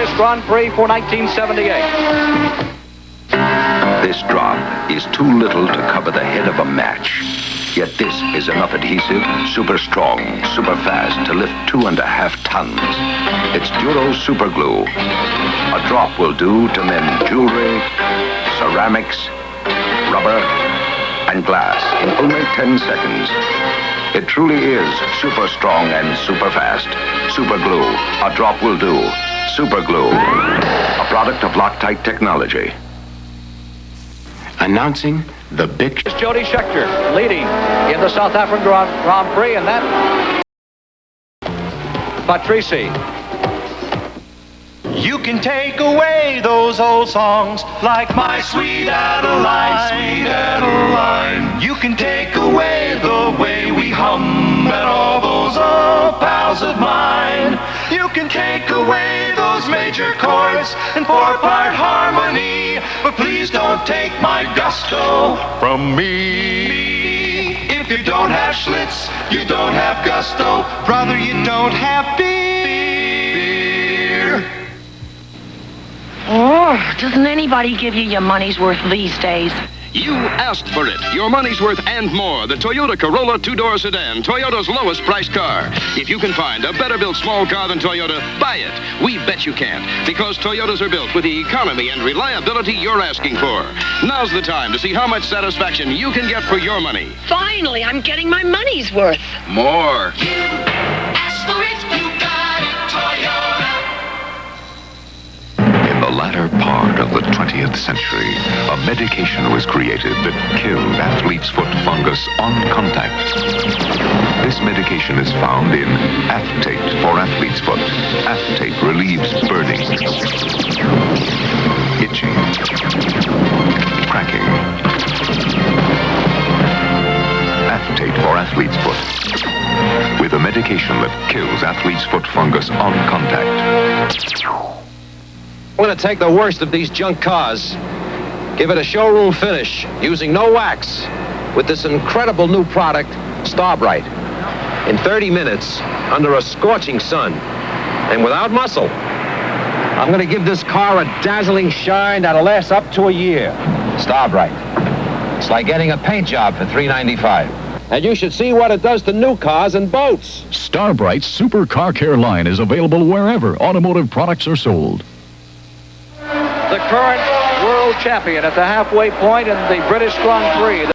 British Grand Prix for 1978. This drop is too little to cover the head of a match. Yet this is enough adhesive, super strong, super fast to lift 2.5 tons. It's Duro Super Glue. A drop will do to mend jewelry, ceramics, rubber, and glass in only 10 seconds. It truly is super strong and super fast. Super Glue. A drop will do. Super Glue. A product of Loctite Technology. Announcing the big... It's Jody Scheckter leading in the South African Grand Prix, and that... Patrici. You can take away those old songs like My Sweet Adeline, Sweet Adeline. You can take away the way we hum and all those old pals of mine. You can take away those major chords and four-part harmony, but please don't take my gusto from me. If you don't have Schlitz, you don't have gusto. Brother, you don't have beer. Oh, doesn't anybody give you your money's worth these days? You asked for it. Your money's worth and more. The Toyota Corolla two-door sedan, Toyota's lowest priced car. If you can find a better built small car than Toyota, buy it. We bet you can't, because Toyotas are built with the economy and reliability you're asking for. Now's the time to see how much satisfaction you can get for your money. Finally, I'm getting my money's worth. More. Ask for it, you got it, Toyota. In the latter part of the 20th century, a medication was created that killed athlete's foot fungus on contact. This medication is found in Aftate for athlete's foot. Aftate relieves burning, itching, cracking. Aftate for athlete's foot. With a medication that kills athlete's foot fungus on contact. I'm going to take the worst of these junk cars, give it a showroom finish, using no wax, with this incredible new product, Starbright. In 30 minutes, under a scorching sun, and without muscle, I'm going to give this car a dazzling shine that'll last up to a year. Starbright. It's like getting a paint job for $3.95. And you should see what it does to new cars and boats. Starbright's Super Car Care line is available wherever automotive products are sold. The current world champion at the halfway point in the British Grand Prix.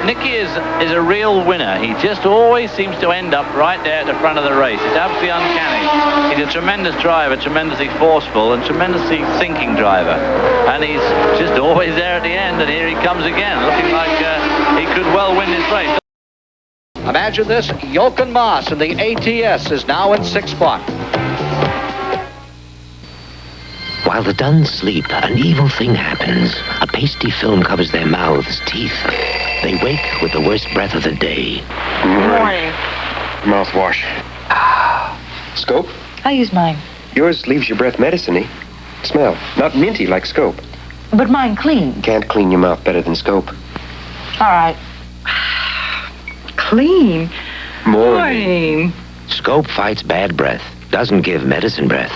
Nicky is a real winner. He just always seems to end up right there at the front of the race. It's absolutely uncanny. He's a tremendous driver, tremendously forceful and tremendously thinking driver. And he's just always there at the end, and here he comes again, looking like he could well win this race. Imagine this, Jochen Mass in the ATS is now in 6th spot. While the Duns sleep, an evil thing happens. A pasty film covers their mouths, teeth. They wake with the worst breath of the day. Morning. Mouthwash. Scope? I use mine. Yours leaves your breath medicine-y. Smell. Not minty like Scope. But mine clean. Can't clean your mouth better than Scope. All right. Clean? Morning. Scope fights bad breath. Doesn't give medicine breath.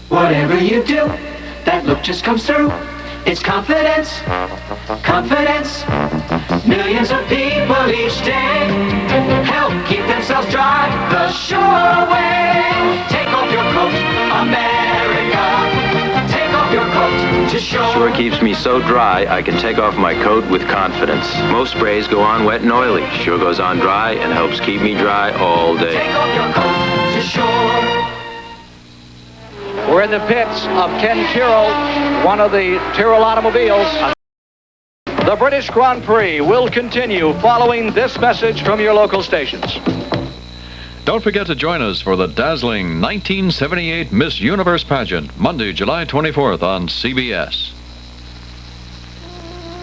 Whatever you do, that look just comes through. It's confidence, confidence. Millions of people each day help keep themselves dry the sure way. Take off your coat, America. Take off your coat to show. Sure keeps me so dry, I can take off my coat with confidence. Most sprays go on wet and oily. Sure goes on dry and helps keep me dry all day. Take off your coat to shore. We're in the pits of Ken Tyrrell, one of the Tyrrell automobiles. The British Grand Prix will continue following this message from your local stations. Don't forget to join us for the dazzling 1978 Miss Universe pageant, Monday, July 24th on CBS.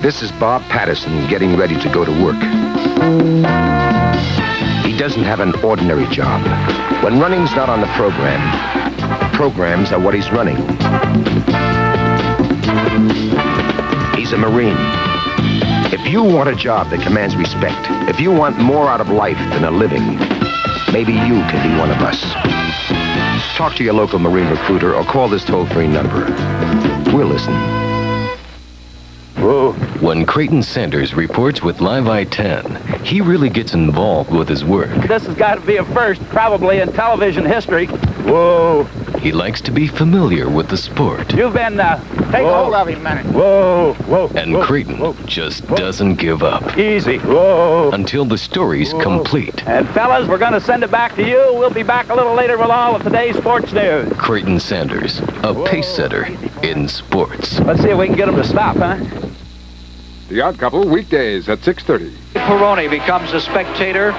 This is Bob Patterson getting ready to go to work. He doesn't have an ordinary job. When running's not on the program, programs are what he's running. He's a Marine. If you want a job that commands respect, if you want more out of life than a living, maybe you can be one of us. Talk to your local Marine recruiter or call this toll-free number. We'll listen. Whoa. When Creighton Sanders reports with Live I-10, he really gets involved with his work. This has got to be a first, probably in television history. Whoa. He likes to be familiar with the sport. You've been, take hold of him a minute. Whoa, whoa. And Creighton just doesn't give up. Easy. Whoa. Until the story's complete. And fellas, we're going to send it back to you. We'll be back a little later with all of today's sports news. Creighton Sanders, a pace setter in sports. Let's see if we can get him to stop, huh? The Odd Couple, weekdays at 6:30. Peroni becomes a spectator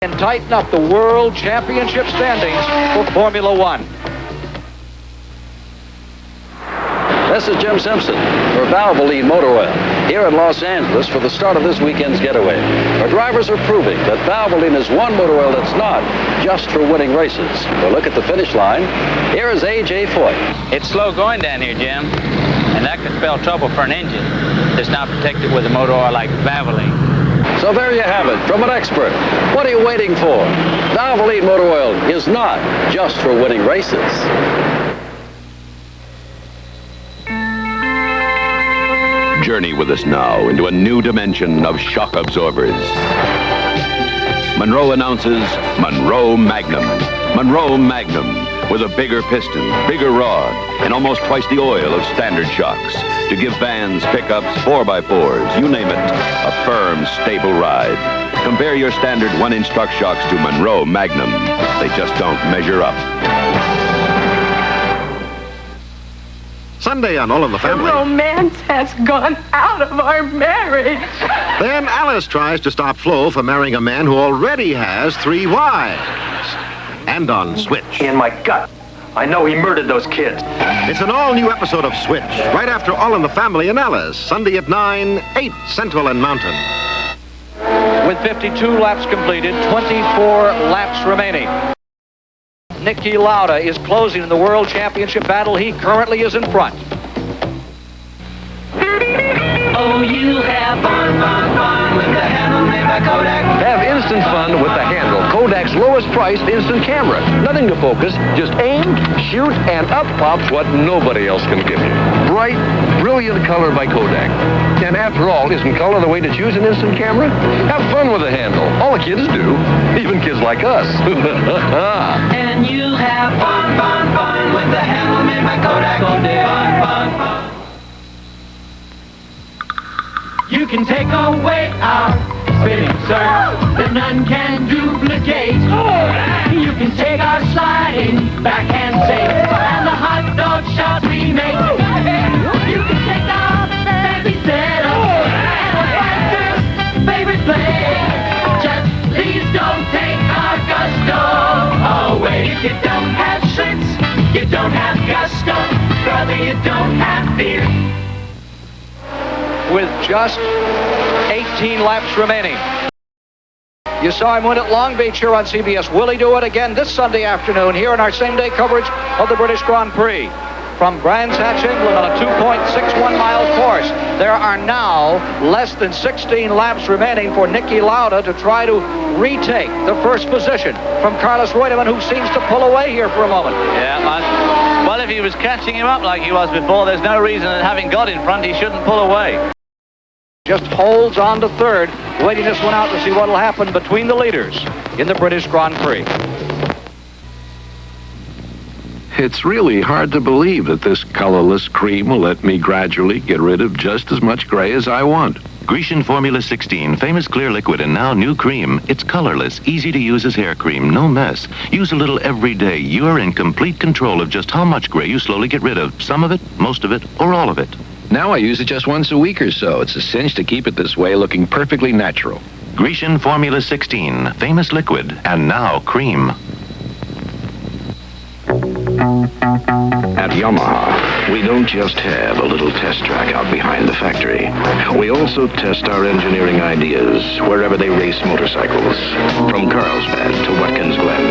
and tighten up the World Championship standings for Formula One. This is Jim Simpson for Valvoline Motor Oil here in Los Angeles for the start of this weekend's getaway. Our drivers are proving that Valvoline is one motor oil that's not just for winning races. Well, look at the finish line. Here is A.J. Foyt. It's slow going down here, Jim, and that could spell trouble for an engine that's not protected with a motor oil like Valvoline. So there you have it, from an expert. What are you waiting for? Valvoline Motor Oil is not just for winning races. Journey with us now into a new dimension of shock absorbers. Monroe announces Monroe Magnum. Monroe Magnum, with a bigger piston, bigger rod, and almost twice the oil of standard shocks to give vans, pickups, 4x4s, you name it, a firm, stable ride. Compare your standard 1-inch truck shocks to Monroe Magnum. They just don't measure up. Sunday on All in the Family. The romance has gone out of our marriage. Then Alice tries to stop Flo from marrying a man who already has 3 wives. And on Switch. In my gut, I know he murdered those kids. It's an all-new episode of Switch, right after All in the Family and Alice, Sunday at 9, 8 Central and Mountain. With 52 laps completed, 24 laps remaining. Niki Lauda is closing in the World Championship battle. He currently is in front. Oh, you have fun with the handle made by Kodak. Have instant fun with the handle. Kodak's lowest priced instant camera. Nothing to focus, just aim, shoot, and up pops what nobody else can give you. Bright, brilliant color by Kodak. And after all, isn't color the way to choose an instant camera? Have fun with the handle. All the kids do. Even kids like us. And you have fun with the handle made by Kodak. Fun. You can take away our spinning surf that none can duplicate. You can take our sliding backhand safe and the hot dog shots we make. You can take our fancy setup and the fighter's favorite play. Just please don't take our gusto away. If you don't have shirts, you don't have gusto. Brother, you don't have fear. With just 18 laps remaining. You saw him win at Long Beach here on CBS. Will he do it again this Sunday afternoon here in our same-day coverage of the British Grand Prix? From Brands Hatch, England on a 2.61-mile course. There are now less than 16 laps remaining for Niki Lauda to try to retake the first position from Carlos Reutemann, who seems to pull away here for a moment. Yeah, well, if he was catching him up like he was before, there's no reason that having got in front, he shouldn't pull away. Just holds on to third, waiting this one out to see what will happen between the leaders in the British Grand Prix. It's really hard to believe that this colorless cream will let me gradually get rid of just as much gray as I want. Grecian Formula 16, famous clear liquid and now new cream. It's colorless, easy to use as hair cream, no mess. Use a little every day. You're in complete control of just how much gray you slowly get rid of. Some of it, most of it, or all of it. Now I use it just once a week or so. It's a cinch to keep it this way, looking perfectly natural. Grecian Formula 16, famous liquid, and now cream. At Yamaha, we don't just have a little test track out behind the factory. We also test our engineering ideas wherever they race motorcycles, from Carlsbad to Watkins Glen.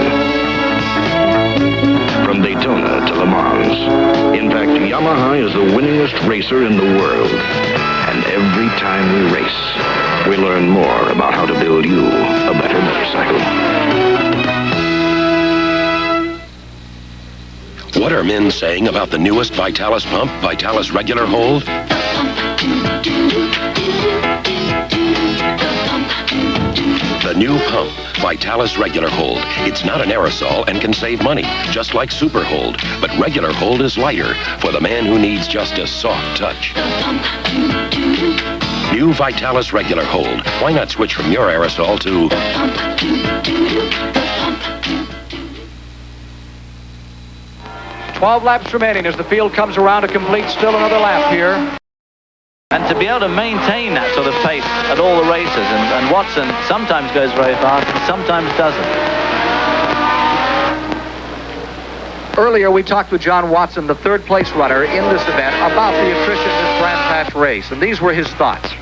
From Daytona to Le Mans. In fact, Yamaha is the winningest racer in the world. And every time we race, we learn more about how to build you a better motorcycle. men saying about the newest Vitalis pump, Vitalis Regular Hold? The new pump, Vitalis Regular Hold. It's not an aerosol and can save money, just like Super Hold. But Regular Hold is lighter for the man who needs just a soft touch. New Vitalis Regular Hold. Why not switch from your aerosol to... 12 laps remaining as the field comes around to complete still another lap here. And to be able to maintain that sort of pace at all the races, and Watson sometimes goes very fast, sometimes doesn't. Earlier, we talked with John Watson, the third place runner in this event, about the attrition in this Grand Patch race, and these were his thoughts.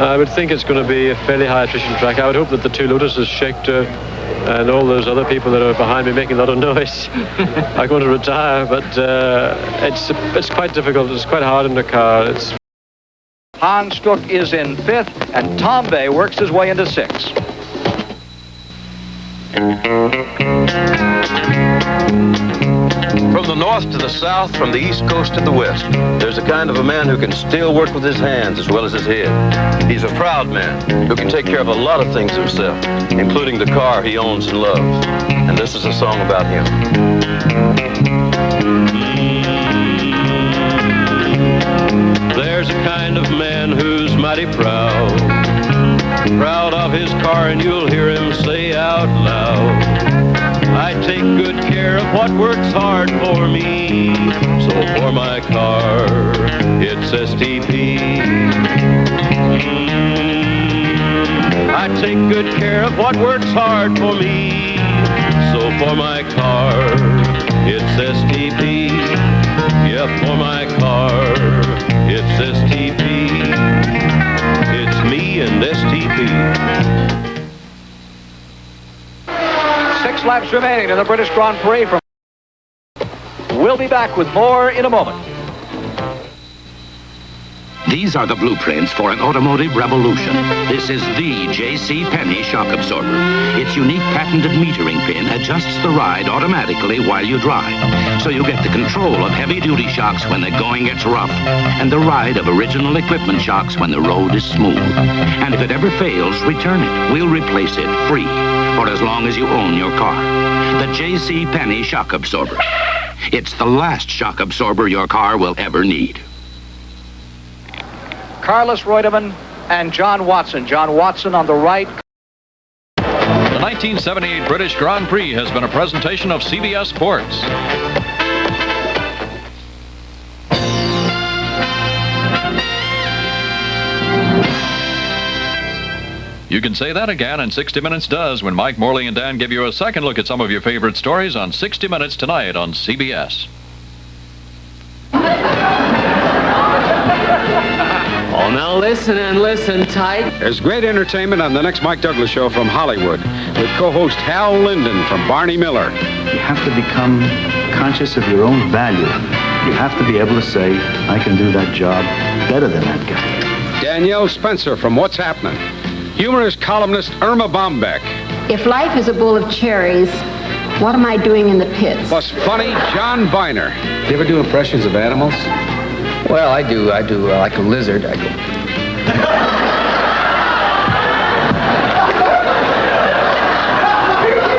I would think it's going to be a fairly high attrition track. I would hope that the two Lotuses, Schechter and all those other people that are behind me making a lot of noise are going to retire, but it's quite difficult. It's quite hard in the car. Hans Stuck is in 5th, and Tom Bay works his way into 6th. From the north to the south, from the east coast to the west, there's a kind of a man who can still work with his hands as well as his head. He's a proud man who can take care of a lot of things himself, including the car he owns and loves. And this is a song about him. There's a kind of man who's mighty proud, proud of his car, and you'll hear him say out loud, I take good care of what works hard for me. So for my car, it's STP. I take good care of what works hard for me. So for my car, it's STP. Yeah, for my car, it's STP. It's me and STP. 6 laps remaining in the British Grand Prix. We'll be back with more in a moment. These are the blueprints for an automotive revolution. This is the J.C. Penney shock absorber. Its unique patented metering pin adjusts the ride automatically while you drive. So you get the control of heavy-duty shocks when the going gets rough, and the ride of original equipment shocks when the road is smooth. And if it ever fails, return it. We'll replace it free for as long as you own your car. The J.C. Penney shock absorber. It's the last shock absorber your car will ever need. Carlos Reutemann and John Watson. John Watson on the right. The 1978 British Grand Prix has been a presentation of CBS Sports. You can say that again, and 60 Minutes does, when Mike Morley and Dan give you a second look at some of your favorite stories on 60 Minutes tonight on CBS. Oh, now listen and listen tight. There's great entertainment on the next Mike Douglas show from Hollywood with co-host Hal Linden from Barney Miller. You have to become conscious of your own value. You have to be able to say, I can do that job better than that guy. Danielle Spencer from What's Happening. Humorist columnist Irma Bombeck. If life is a bowl of cherries, what am I doing in the pits? Plus funny John Viner. Do you ever do impressions of animals? Well, I do like a lizard. I go.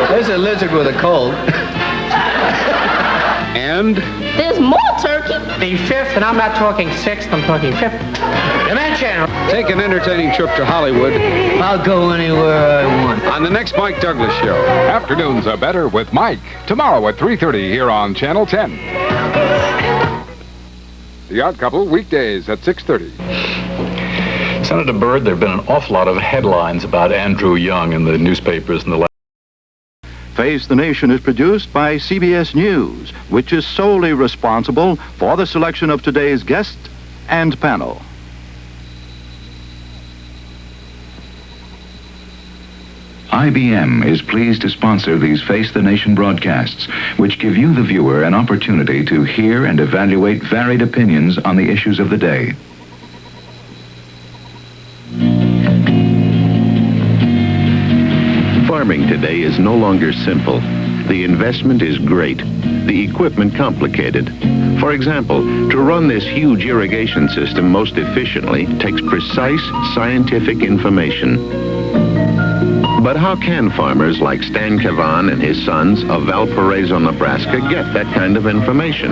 There's a lizard with a cold. And? There's more turkey. The 5th, and I'm not talking 6th, I'm talking 5th. Dimension. Take an entertaining trip to Hollywood. I'll go anywhere I want. On the next Mike Douglas show. Afternoons are better with Mike. Tomorrow at 3:30 here on Channel 10. The Odd Couple, weekdays at 6:30. Senator Byrd, there have been an awful lot of headlines about Andrew Young in the newspapers in the last... Face the Nation is produced by CBS News, which is solely responsible for the selection of today's guest and panel. IBM is pleased to sponsor these Face the Nation broadcasts, which give you, the viewer, an opportunity to hear and evaluate varied opinions on the issues of the day. Farming today is no longer simple. The investment is great, the equipment complicated. For example, to run this huge irrigation system most efficiently takes precise scientific information. But how can farmers like Stan Kavan and his sons of Valparaiso, Nebraska get that kind of information?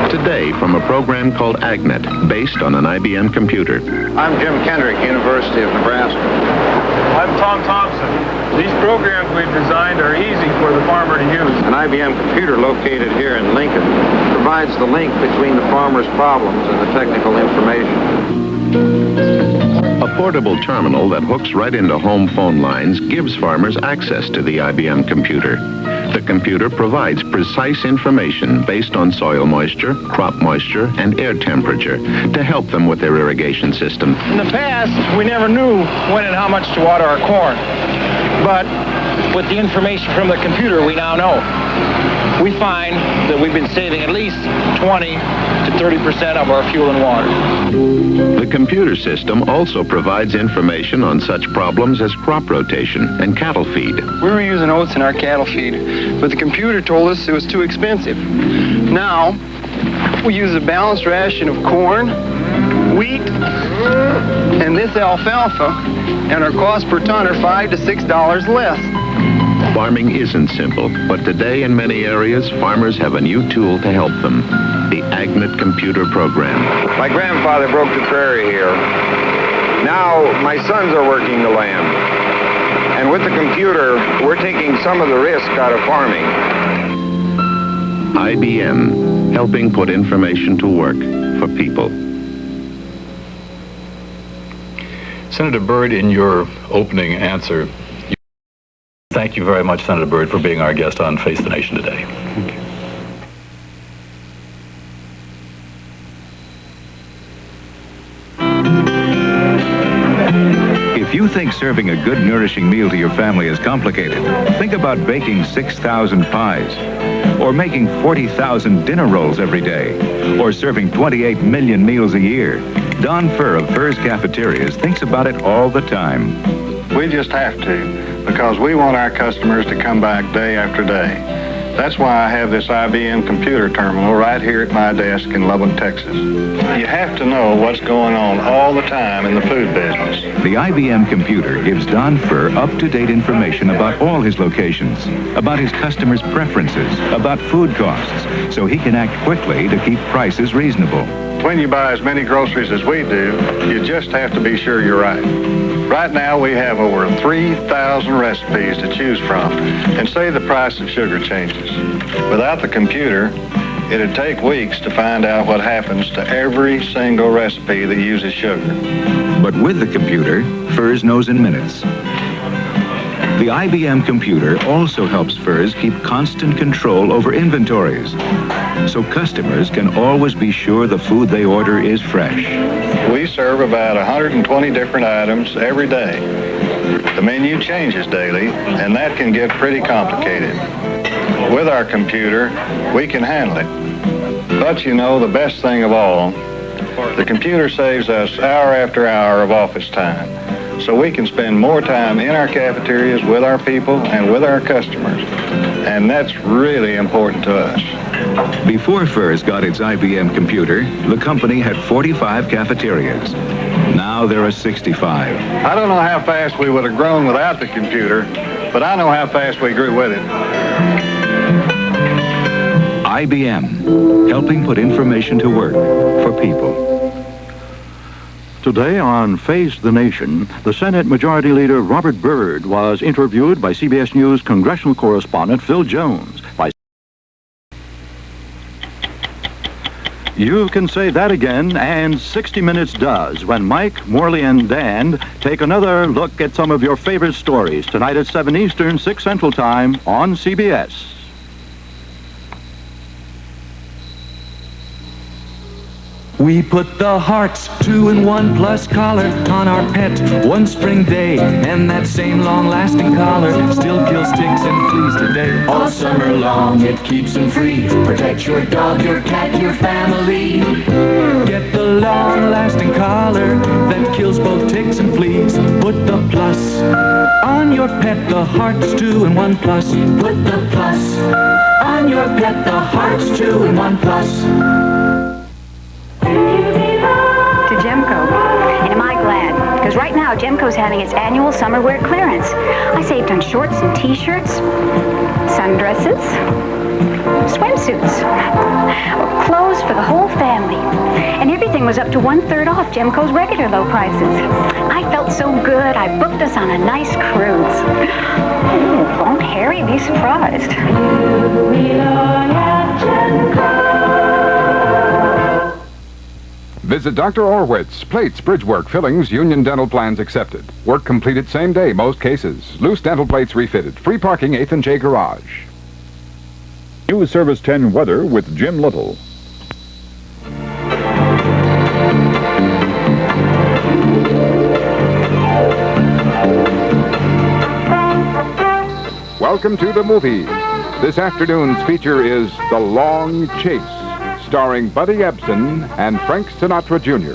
Today, from a program called AgNet, based on an IBM computer. I'm Jim Kendrick, University of Nebraska. I'm Tom Thompson. These programs we've designed are easy for the farmer to use. An IBM computer located here in Lincoln provides the link between the farmer's problems and the technical information. A portable terminal that hooks right into home phone lines gives farmers access to the IBM computer. The computer provides precise information based on soil moisture, crop moisture, and air temperature to help them with their irrigation system. In the past, we never knew when and how much to water our corn. But with the information from the computer, we now know. We find that we've been saving at least 20 to 30% of our fuel and water. The computer system also provides information on such problems as crop rotation and cattle feed. We were using oats in our cattle feed, but the computer told us it was too expensive. Now, we use a balanced ration of corn, wheat, and this alfalfa, and our cost per ton are $5 to $6 less. Farming isn't simple, but today in many areas, farmers have a new tool to help them, the AgNet computer program. My grandfather broke the prairie here. Now my sons are working the land. And with the computer, we're taking some of the risk out of farming. IBM, helping put information to work for people. Senator Byrd, in your opening answer, thank you very much, Senator Byrd, for being our guest on Face the Nation today. Thank you. If you think serving a good, nourishing meal to your family is complicated, think about baking 6,000 pies, or making 40,000 dinner rolls every day, or serving 28 million meals a year. Don Furr of Furr's Cafeterias thinks about it all the time. We just have to, because we want our customers to come back day after day. That's why I have this IBM computer terminal right here at my desk in Lubbock, Texas. You have to know what's going on all the time in the food business. The IBM computer gives Don Furr up-to-date information about all his locations, about his customers' preferences, about food costs, so he can act quickly to keep prices reasonable. When you buy as many groceries as we do, you just have to be sure you're right. Right now, we have over 3,000 recipes to choose from, and say the price of sugar changes. Without the computer, it'd take weeks to find out what happens to every single recipe that uses sugar. But with the computer, Furr's knows in minutes. The IBM computer also helps Furr's keep constant control over inventories, so customers can always be sure the food they order is fresh. We serve about 120 different items every day. The menu changes daily, and that can get pretty complicated. With our computer, we can handle it. But you know, the best thing of all, the computer saves us hour after hour of office time, so we can spend more time in our cafeterias with our people and with our customers. And that's really important to us. Before Furr's got its IBM computer, the company had 45 cafeterias. Now there are 65. I don't know how fast we would have grown without the computer, but I know how fast we grew with it. IBM, helping put information to work for people. Today on Face the Nation, the Senate Majority Leader Robert Byrd was interviewed by CBS News congressional correspondent Phil Jones. You can say that again, and 60 Minutes does, when Mike, Morley, and Dan take another look at some of your favorite stories tonight at 7 Eastern, 6 Central Time on CBS. We put the Hearts 2-in-1 Plus collar on our pet one spring day, and that same long-lasting collar still kills ticks and fleas today. All summer long it keeps them free. Protect your dog, your cat, your family. Get the long-lasting collar that kills both ticks and fleas. Put the plus on your pet, the heart's 2 in 1 plus. Put the plus on your pet, the heart's 2 in 1 plus. To Gemco. And am I glad? Because right now, Gemco's having its annual summer wear clearance. I saved on shorts and t-shirts, sundresses, swimsuits, or clothes for the whole family. And everything was up to 1/3 off Gemco's regular low prices. I felt so good, I booked us on a nice cruise. Ooh, won't Harry be surprised? Visit Dr. Orwitz. Plates, bridge work, fillings, union dental plans accepted. Work completed same day, most cases. Loose dental plates refitted. Free parking, 8th and J Garage. News Service 10 weather with Jim Little. Welcome to the movies. This afternoon's feature is The Long Chase, starring Buddy Ebsen and Frank Sinatra Jr.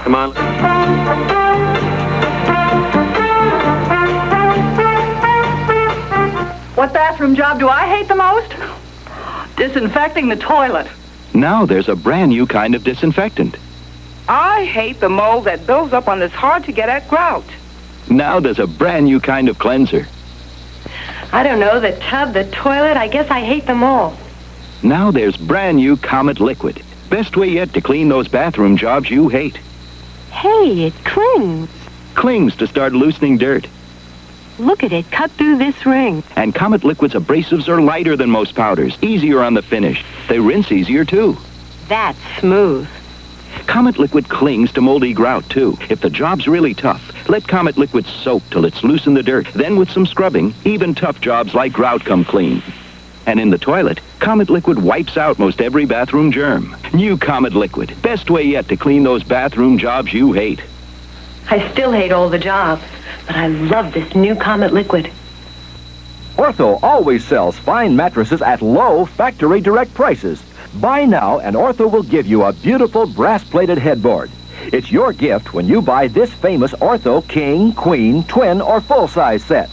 Come on. What bathroom job do I hate the most? Disinfecting the toilet. Now there's a brand new kind of disinfectant. I hate the mold that builds up on this hard-to-get-at grout. Now there's a brand new kind of cleanser. I don't know, the tub, the toilet, I guess I hate them all. Now there's brand new Comet Liquid. Best way yet to clean those bathroom jobs you hate. Hey, it clings. Clings to start loosening dirt. Look at it cut through this ring. And Comet Liquid's abrasives are lighter than most powders, easier on the finish. They rinse easier, too. That's smooth. Comet Liquid clings to moldy grout, too. If the job's really tough, let Comet Liquid soak till it's loose in the dirt. Then with some scrubbing, even tough jobs like grout come clean. And in the toilet, Comet Liquid wipes out most every bathroom germ. New Comet Liquid. Best way yet to clean those bathroom jobs you hate. I still hate all the jobs, but I love this new Comet Liquid. Ortho always sells fine mattresses at low factory direct prices. Buy now and Ortho will give you a beautiful brass-plated headboard. It's your gift when you buy this famous Ortho King, Queen, Twin, or full-size set.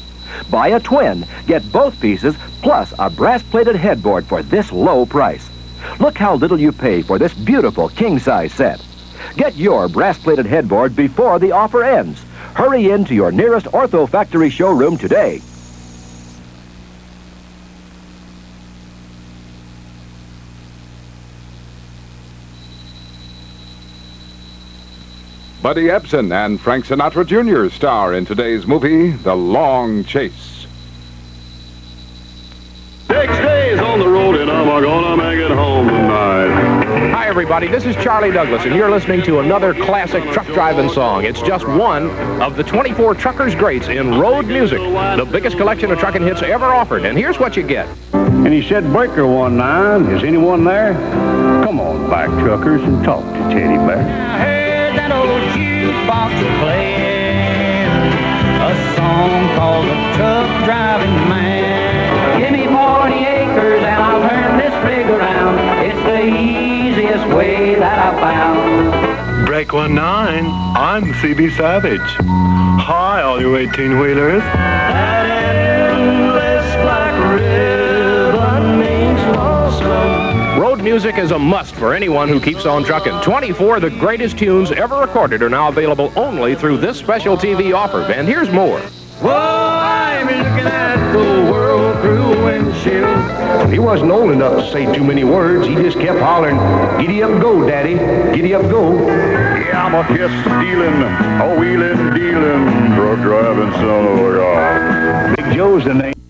Buy a twin, get both pieces, plus a brass-plated headboard for this low price. Look how little you pay for this beautiful king-size set. Get your brass-plated headboard before the offer ends. Hurry in to your nearest Ortho factory showroom today. Buddy Ebsen and Frank Sinatra Jr. star in today's movie, The Long Chase. 6 days on the road and I'm gonna make it home tonight. Hi, everybody. This is Charlie Douglas, and you're listening to another classic truck driving song. It's just one of the 24 truckers' greats in road music, the biggest collection of trucking hits ever offered. And here's what you get. And he said, "Breaker 19, is anyone there? Come on back, truckers, and talk to Teddy Bear." I heard that old jukebox playing a song called The Truck Driving Man. Give me 40 acres and I'll turn this rig around. It's the easiest way that I found. Break 19, I'm CB Savage. Hi, all you 18-wheelers. That endless black ribbon means lonesome. Road music is a must for anyone who keeps on trucking. 24 of the greatest tunes ever recorded are now available only through this special TV offer. And here's more. Whoa, I'm looking at the world through a windshield. He wasn't old enough to say too many words. He just kept hollering, "Giddy up, go, Daddy. Giddy up, go." Yeah, I'm a kiss stealing, a wheeling, dealing, truck driving son of a god. Big Joe's the name.